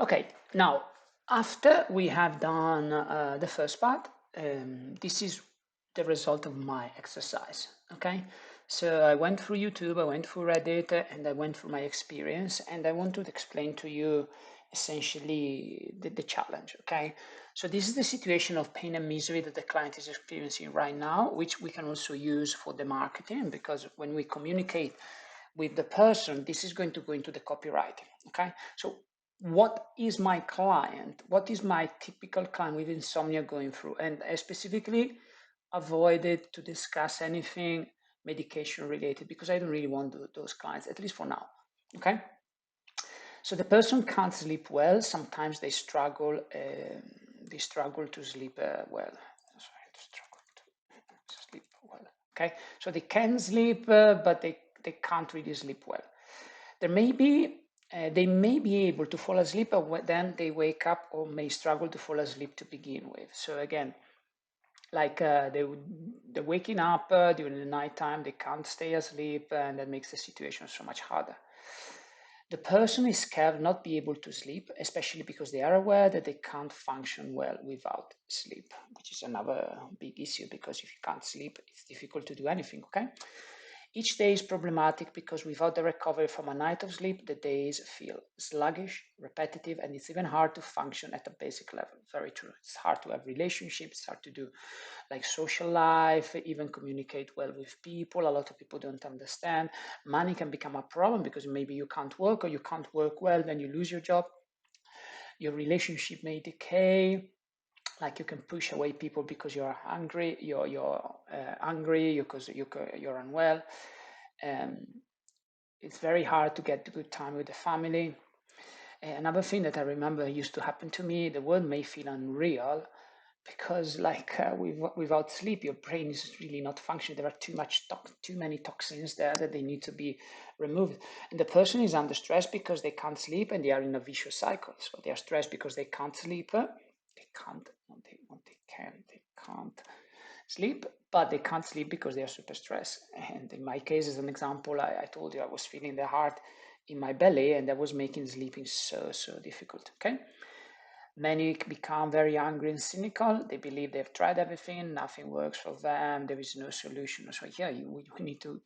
Okay, now after we have done the first part, this is the result of my exercise. Okay, so I went through YouTube, I went through Reddit, and I went through my experience, and I want to explain to you essentially the challenge. Okay, so this is the situation of pain and misery that the client is experiencing right now, which we can also use for the marketing, because when we communicate with the person, this is going to go into the copywriting. Okay, so what is my client? What is my typical client with insomnia going through? And I specifically avoided to discuss anything medication related because I don't really want those clients, at least for now. Okay, so the person can't sleep well. Sometimes they struggle. They struggle to sleep well. Sorry, to struggle to sleep well. Okay, so they can sleep, but they can't really sleep well. There may be they may be able to fall asleep, but then they wake up or may struggle to fall asleep to begin with. So again, like they're waking up during the nighttime, they can't stay asleep, and that makes the situation so much harder. The person is scared of not be able to sleep, especially because they are aware that they can't function well without sleep, which is another big issue because if you can't sleep, it's difficult to do anything, okay? Each day is problematic because without the recovery from a night of sleep, the days feel sluggish, repetitive, and it's even hard to function at a basic level. Very true. It's hard to have relationships, it's hard to do like social life, even communicate well with people. A lot of people don't understand. Money can become a problem because maybe you can't work or you can't work well, then you lose your job. Your relationship may decay, like you can push away people because you're hungry, you're angry because you're unwell. Um, it's very hard to get a good time with the family. Another thing that I remember used to happen to me, the world may feel unreal because without sleep, your brain is really not functioning. There are too many toxins there that they need to be removed. And the person is under stress because they can't sleep and they are in a vicious cycle. So they are stressed because they can't sleep. They can't sleep, but they can't sleep because they are super stressed. And in my case, as an example, I told you I was feeling the heart in my belly and that was making sleeping so difficult. Okay. Many become very angry and cynical. They believe they've tried everything, nothing works for them, there is no solution. So yeah, we need to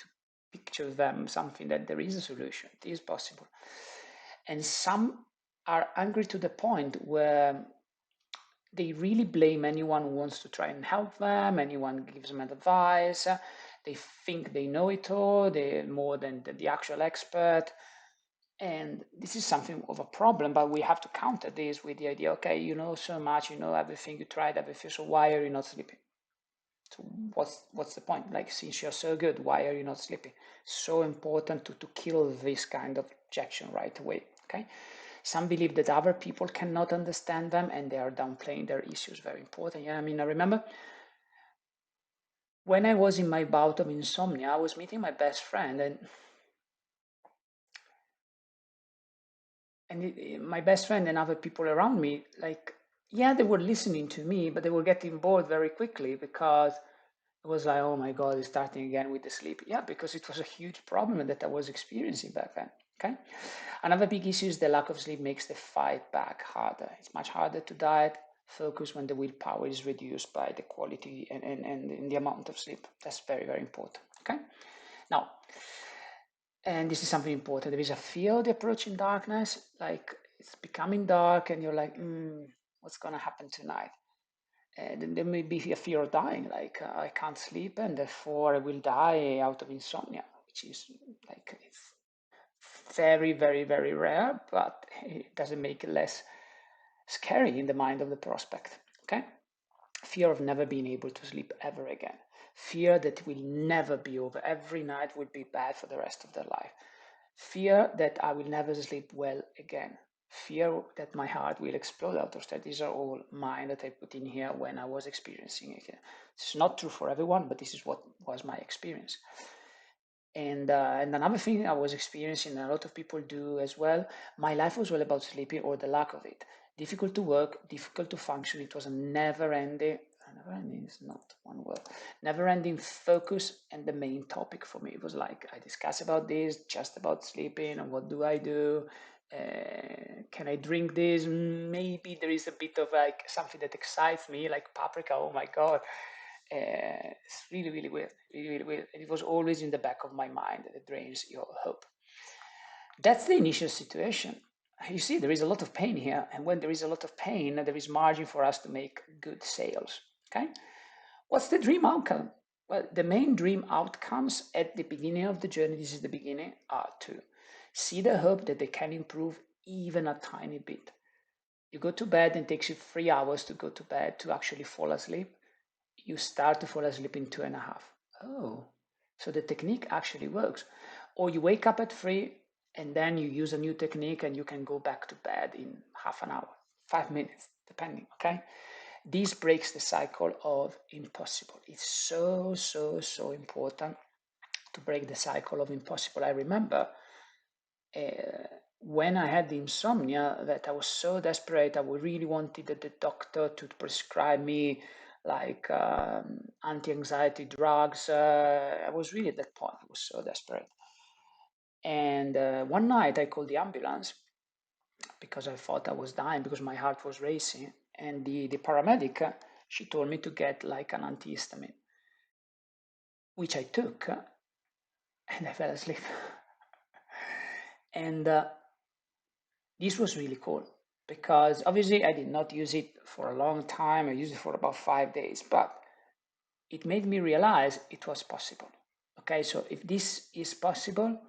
picture them something that there is a solution. It is possible. And some are angry to the point where they really blame anyone who wants to try and help them, anyone gives them advice. They think they know it all, they're more than the actual expert. And this is something of a problem, but we have to counter this with the idea, okay, you know so much, you know everything, you tried everything, so why are you not sleeping? So what's the point? Like, since you're so good, why are you not sleeping? So important to kill this kind of objection right away, okay? Some believe that other people cannot understand them and they are downplaying their issues. Very important. Yeah, I mean, I remember when I was in my bout of insomnia, I was meeting my best friend, and my best friend and other people around me, like, yeah, they were listening to me, but they were getting bored very quickly because it was like, oh my God, it's starting again with the sleep. Yeah, because it was a huge problem that I was experiencing back then. Okay. Another big issue is the lack of sleep makes the fight back harder. It's much harder to diet, focus when the willpower is reduced by the quality and the amount of sleep. That's very important. Okay. Now, and this is something important. There is a fear of the approaching darkness, like it's becoming dark, and you're like, what's going to happen tonight? And then there may be a fear of dying, like I can't sleep, and therefore I will die out of insomnia, which is like it's very rare, but it doesn't make it less scary in the mind of the prospect. Okay, fear of never being able to sleep ever again, fear that it will never be over. Every night will be bad for the rest of their life. Fear that I will never sleep well again. Fear that my heart will explode out of that. These are all mine that I put in here when I was experiencing it. It's not true for everyone, but this is what was my experience. And another thing I was experiencing, and a lot of people do as well, my life was all about sleeping or the lack of it. Difficult to work, difficult to function. It was a never ending is not one word, never ending focus and the main topic for me. It was like, I discuss about this, just about sleeping and what do I do? Can I drink this? Maybe there is a bit of like something that excites me, like paprika. Oh my God. It's really, really weird, really, really weird. And it was always in the back of my mind that it drains your hope. That's the initial situation. You see, there is a lot of pain here. And when there is a lot of pain, there is margin for us to make good sales. Okay. What's the dream outcome? Well, the main dream outcomes at the beginning of the journey, this is the beginning, are to see the hope that they can improve even a tiny bit. You go to bed and it takes you 3 hours to go to bed to actually fall asleep. You start to fall asleep in 2.5. Oh, so the technique actually works. Or you wake up at 3 and then you use a new technique and you can go back to bed in half an hour, 5 minutes, depending, okay? This breaks the cycle of impossible. It's so, so, so important to break the cycle of impossible. I remember when I had the insomnia that I was so desperate, I really wanted the doctor to prescribe me like anti-anxiety drugs. I was really at that point. I was so desperate. And one night I called the ambulance because I thought I was dying because my heart was racing. And the paramedic, she told me to get like an antihistamine, which I took, and I fell asleep. And this was really cool because obviously I did not use it for a long time. I used it for about 5 days, but it made me realize it was possible. Okay, so if this is possible,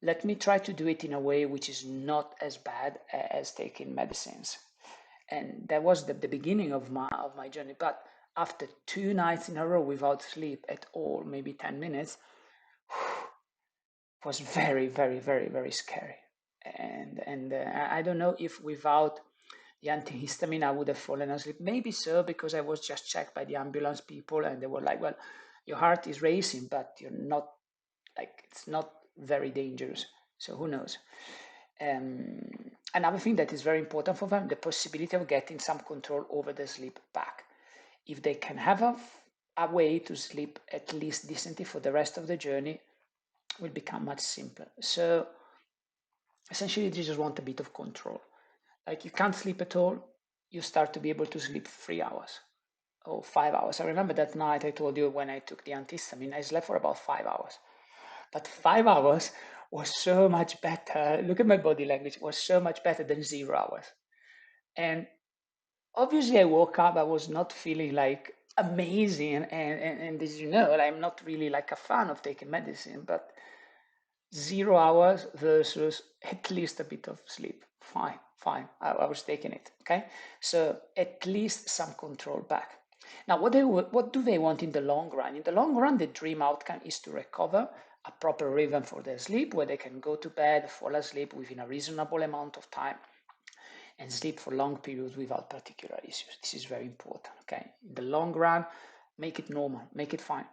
let me try to do it in a way which is not as bad as taking medicines. And that was the beginning of my journey. But after 2 nights in a row without sleep at all, maybe 10 minutes, was very, very, very, very scary. And I don't know if without the antihistamine I would have fallen asleep. Maybe so, because I was just checked by the ambulance people and they were like, well, your heart is racing, but you're not, like, it's not very dangerous. So who knows? Another thing that is very important for them, the possibility of getting some control over the sleep back. If they can have a way to sleep at least decently for the rest of the journey, will become much simpler. So essentially, they just want a bit of control. Like you can't sleep at all, you start to be able to sleep 3 hours or 5 hours. I remember that night I told you when I took the antihistamine, I slept for about 5 hours. But 5 hours was so much better. Look at my body language, it was so much better than 0 hours. And obviously, I woke up, I was not feeling like amazing. And as you know, I'm not really like a fan of taking medicine, but 0 hours versus at least a bit of sleep. Fine, fine. I was taking it. Okay, so at least some control back. Now, what do they want in the long run? In the long run, the dream outcome is to recover a proper rhythm for their sleep, where they can go to bed, fall asleep within a reasonable amount of time, and sleep for long periods without particular issues. This is very important. Okay, in the long run, make it normal, make it fine.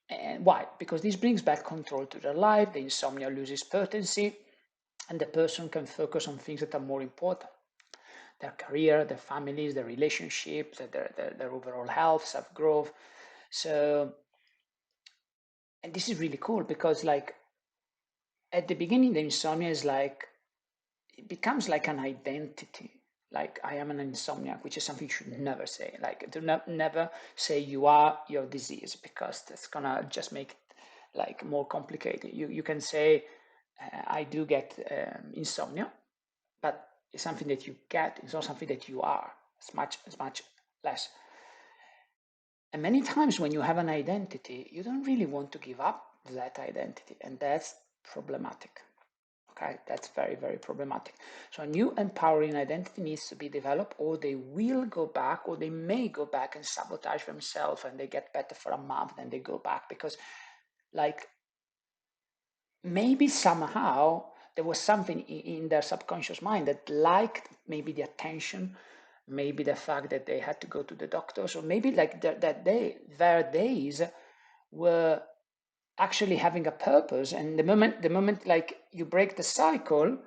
And why? Because this brings back control to their life, the insomnia loses potency, and the person can focus on things that are more important. Their career, their families, their relationships, their overall health, self-growth. So, and this is really cool because like at the beginning, the insomnia is like, it becomes like an identity. Like I am an insomniac, which is something you should never say. Like do not never say you are your disease, because that's gonna just make it like more complicated. You can say I do get insomnia, but it's something that you get. It's not something that you are. It's much less. And many times when you have an identity, you don't really want to give up that identity, and that's problematic. Okay, that's very, very problematic. So a new empowering identity needs to be developed, or they will go back, or they may go back and sabotage themselves, and they get better for a month, and they go back because, like, maybe somehow there was something in their subconscious mind that liked maybe the attention, maybe the fact that they had to go to the doctors, or maybe like their days were actually having a purpose. And the moment like you break the cycle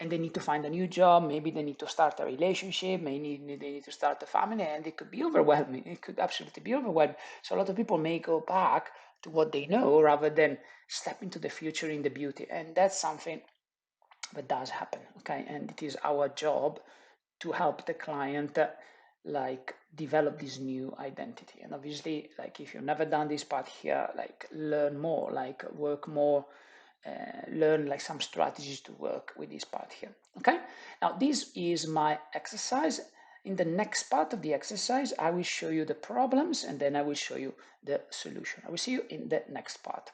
and they need to find a new job, maybe they need to start a relationship, maybe they need to start a family, and it could be overwhelming. It could absolutely be overwhelming. So a lot of people may go back to what they know rather than step into the future in the beauty. And that's something but does happen, okay? And it is our job to help the client like develop this new identity. And obviously, like if you've never done this part here, like learn more, like work more, learn like some strategies to work with this part here. Okay, now this is my exercise. In the next part of the exercise, I will show you the problems and then I will show you the solution. I will see you in the next part.